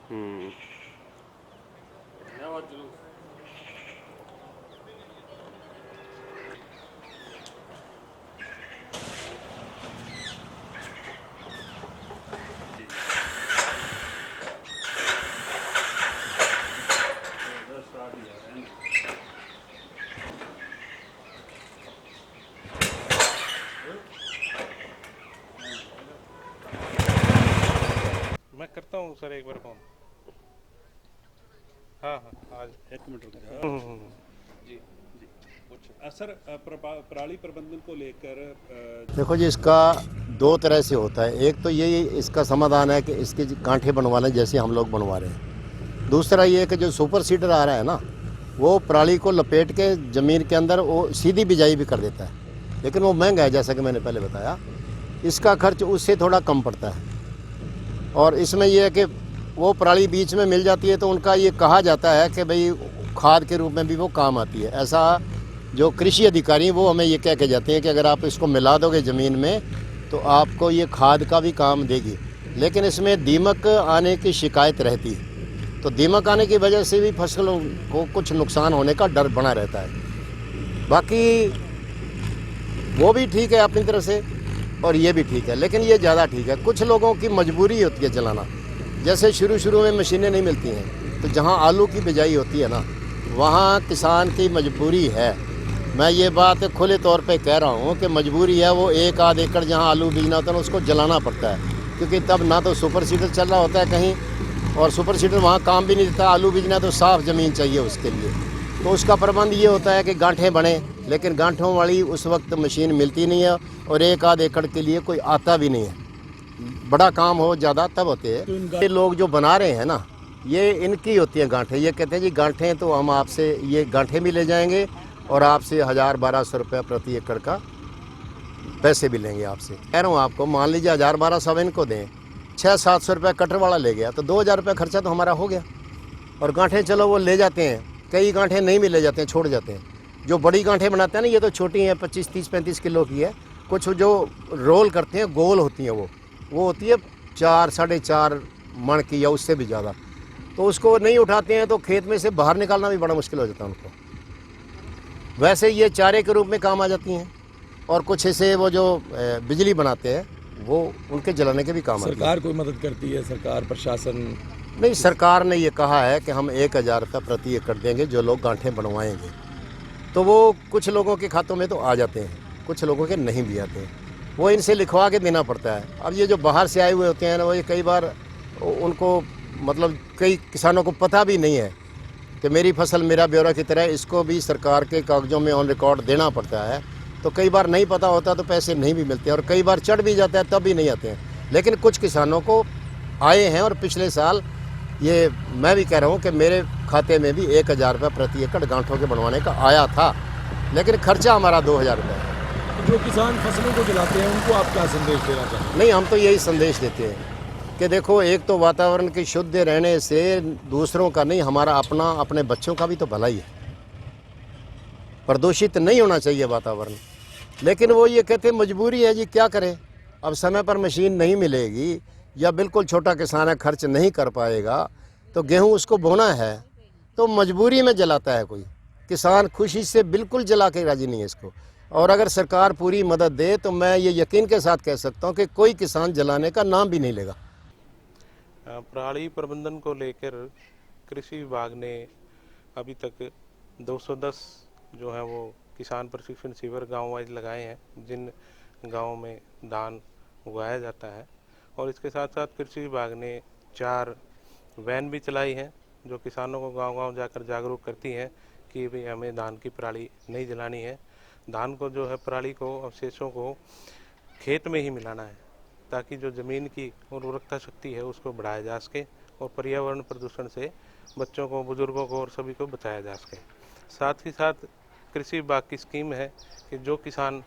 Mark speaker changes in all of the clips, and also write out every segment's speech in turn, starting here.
Speaker 1: हम्म।
Speaker 2: मैं करता हूँ सर एक बार फोन। हाँ हाँ आज।
Speaker 3: एक मिनट रुक जाओ। जी जी सर, पराली प्रबंधन को लेकर
Speaker 4: देखो जी, इसका दो तरह से होता है। एक तो यही इसका समाधान है कि इसके गांठे बनवा लें जैसे हम लोग बनवा रहे हैं। दूसरा ये है कि जो सुपर सीडर आ रहा है ना, वो पराली को लपेट के ज़मीन के अंदर वो सीधी बिजाई भी कर देता है, लेकिन वो महंगा है जैसा कि मैंने पहले बताया। इसका खर्च उससे थोड़ा कम पड़ता है। और इसमें यह है कि वो पराली बीच में मिल जाती है तो उनका ये कहा जाता है कि भाई खाद के रूप में भी वो काम आती है। ऐसा जो कृषि अधिकारी वो हमें ये कह के जाते हैं कि अगर आप इसको मिला दोगे ज़मीन में तो आपको ये खाद का भी काम देगी। लेकिन इसमें दीमक आने की शिकायत रहती है, तो दीमक आने की वजह से भी फसलों को कुछ नुकसान होने का डर बना रहता है। बाकी वो भी ठीक है अपनी तरफ से और ये भी ठीक है, लेकिन ये ज़्यादा ठीक है। कुछ लोगों की मजबूरी होती है जलाना। जैसे शुरू में मशीनें नहीं मिलती हैं, तो जहाँ आलू की बिजाई होती है ना, वहाँ किसान की मजबूरी है। मैं ये बात खुले तौर पे कह रहा हूँ कि मजबूरी है। वो एक आध एकड़ जहाँ आलू बीजना होता है ना, उसको जलाना पड़ता है, क्योंकि तब ना तो सुपर सीडर चल रहा होता है कहीं, और सुपर सीडर वहाँ काम भी नहीं देता। आलू बीजना तो साफ़ ज़मीन चाहिए उसके लिए, तो उसका प्रबंध ये होता है कि गांठें बने, लेकिन गांठों वाली उस वक्त मशीन मिलती नहीं है, और एक आध एकड़ के लिए कोई आता भी नहीं है। बड़ा काम हो ज़्यादा तब होते हैं।
Speaker 3: तो
Speaker 4: ये लोग जो बना रहे हैं ना, ये इनकी होती हैं गांठें। ये कहते हैं जी गांठें तो हम आपसे ये गांठें भी ले जाएंगे और आपसे 1000-1200 रुपये प्रति एकड़ का पैसे भी लेंगे आपसे। कह रहा हूँ आपको, मान लीजिए 1000-1200 इनको दें, 600-700 रुपये कटर वाला ले गया तो 2000 रुपये खर्चा तो हमारा हो गया। और गांठें चलो वो ले जाते हैं, कई गांठें नहीं भी ले जाते हैं, छोड़ जाते हैं। जो बड़ी गांठें बनाते हैं ना, ये तो छोटी हैं, 25, 30, 35 किलो की है। कुछ जो रोल करते हैं गोल होती हैं, वो होती है 4-4.5 मण की या उससे भी ज़्यादा। तो उसको नहीं उठाते हैं तो खेत में से बाहर निकालना भी बड़ा मुश्किल हो जाता है उनको। वैसे ये चारे के रूप में काम आ जाती हैं, और कुछ ऐसे वो जो बिजली बनाते हैं वो उनके जलाने के भी काम आती है।
Speaker 5: सरकार कोई मदद करती है? सरकार, प्रशासन?
Speaker 4: नहीं, सरकार ने ये कहा है कि हम 1000 रुपये प्रति एकड़ देंगे जो लोग गांठें बनवाएंगे। तो वो कुछ लोगों के खातों में तो आ जाते हैं, कुछ लोगों के नहीं भी आते हैं। वो इनसे लिखवा के देना पड़ता है। अब ये जो बाहर से आए हुए होते हैं ना, वो ये कई बार उनको मतलब कई किसानों को पता भी नहीं है कि मेरी फसल मेरा ब्यौरा की तरह इसको भी सरकार के कागज़ों में ऑन रिकॉर्ड देना पड़ता है। तो कई बार नहीं पता होता तो पैसे नहीं भी मिलते हैं, और कई बार चढ़ भी जाता है तब भी नहीं आते हैं। लेकिन कुछ किसानों को आए हैं, और पिछले साल ये मैं भी कह रहा हूँ कि मेरे खाते में भी 1000 रुपये प्रति एकड़ गांठों के बनवाने का आया था, लेकिन खर्चा हमारा 2000 रुपये है।
Speaker 5: जो किसान फसलों को जलाते हैं उनको आप क्या संदेश देना चाहते हैं?
Speaker 4: नहीं, हम तो यही संदेश देते हैं कि देखो, एक तो वातावरण के शुद्ध रहने से दूसरों का नहीं, हमारा अपना, अपने बच्चों का भी तो भला ही है। प्रदूषित नहीं होना चाहिए वातावरण। लेकिन वो ये कहते मजबूरी है जी, क्या करें। अब समय पर मशीन नहीं मिलेगी, या बिल्कुल छोटा किसान है खर्च नहीं कर पाएगा, तो गेहूं उसको बोना है तो मजबूरी में जलाता है कोई। किसान खुशी से बिल्कुल जला के राजी नहीं है इसको। और अगर सरकार पूरी मदद दे तो मैं ये यकीन के साथ कह सकता हूँ कि कोई किसान जलाने का नाम भी नहीं लेगा।
Speaker 2: पराली प्रबंधन को लेकर कृषि विभाग ने अभी तक 210 जो है वो किसान प्रशिक्षण शिविर गांव वाइज लगाए हैं, जिन गांवों में धान उगाया जाता है। और इसके साथ साथ कृषि विभाग ने 4 वैन भी चलाई हैं जो किसानों को गांव-गांव जाकर जागरूक करती हैं कि भाई हमें धान की पराली नहीं जलानी है। धान को जो है पराली को, अवशेषों को खेत में ही मिलाना है, ताकि जो ज़मीन की उर्वरकता शक्ति है उसको बढ़ाया जा सके और पर्यावरण प्रदूषण से बच्चों को, बुजुर्गों को और सभी को बचाया जा सके। साथ ही साथ कृषि विभाग की स्कीम है कि जो किसान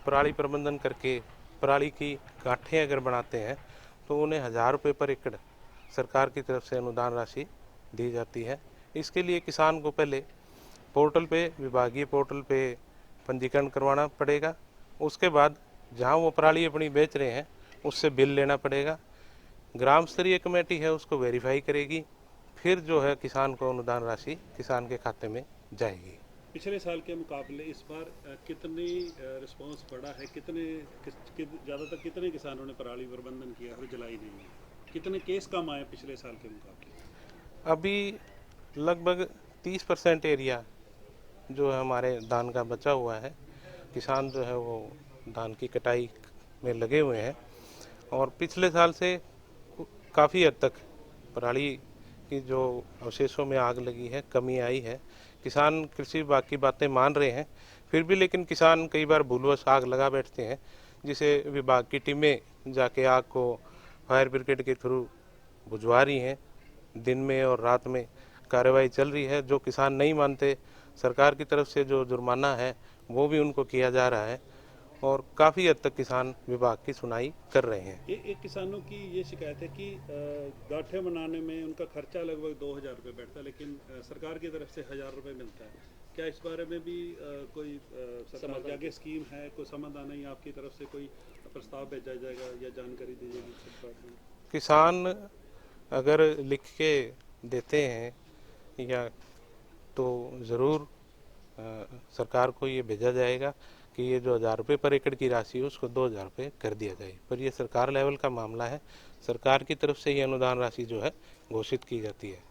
Speaker 2: पराली प्रबंधन करके पराली की गांठें अगर बनाते हैं तो उन्हें 1000 रुपये पर एकड़ सरकार की तरफ से अनुदान राशि दी जाती है। इसके लिए किसान को पहले पोर्टल पे, विभागीय पोर्टल पे पंजीकरण करवाना पड़ेगा। उसके बाद जहां वो पराली अपनी बेच रहे हैं उससे बिल लेना पड़ेगा। ग्राम स्तरीय कमेटी है उसको वेरीफाई करेगी, फिर जो है किसान को अनुदान राशि किसान के खाते में जाएगी।
Speaker 3: पिछले साल के मुकाबले इस बार कितनी रिस्पांस बढ़ा है, ज़्यादातर कितने किसानों ने पराली प्रबंधन किया और जलाई नहीं है? कितने केस कम आए पिछले साल के मुकाबले?
Speaker 2: अभी लगभग 30% एरिया जो है हमारे धान का बचा हुआ है। किसान जो है वो धान की कटाई में लगे हुए हैं और पिछले साल से काफ़ी हद तक पराली की जो अवशेषों में आग लगी है कमी आई है। किसान कृषि विभाग की बातें मान रहे हैं, फिर भी लेकिन किसान कई बार भूलवश आग लगा बैठते हैं, जिसे विभाग की टीमें जाके आग को फायर ब्रिगेड के थ्रू बुझवा रही हैं। दिन में और रात में कार्रवाई चल रही है। जो किसान नहीं मानते, सरकार की तरफ से जो जुर्माना है वो भी उनको किया जा रहा है और काफ़ी हद तक किसान विभाग की सुनाई कर रहे हैं।
Speaker 3: एक किसानों की ये शिकायत है कि गाठे बनाने में उनका खर्चा लगभग 2000 रुपये बैठता है, लेकिन सरकार की तरफ से 1000 रुपये मिलता है। क्या इस बारे में भी कोई सरकार के आगे स्कीम है, कोई समाधान है, या आपकी तरफ से कोई प्रस्ताव भेजा जाएगा या जानकारी दी जाएगी सरकार को?
Speaker 2: किसान अगर लिख के देते हैं या तो ज़रूर सरकार को ये भेजा जाएगा कि ये जो 1000 रुपये पर एकड़ की राशि है उसको 2000 रुपये कर दिया जाए। पर ये सरकार लेवल का मामला है, सरकार की तरफ से ये अनुदान राशि जो है घोषित की जाती है।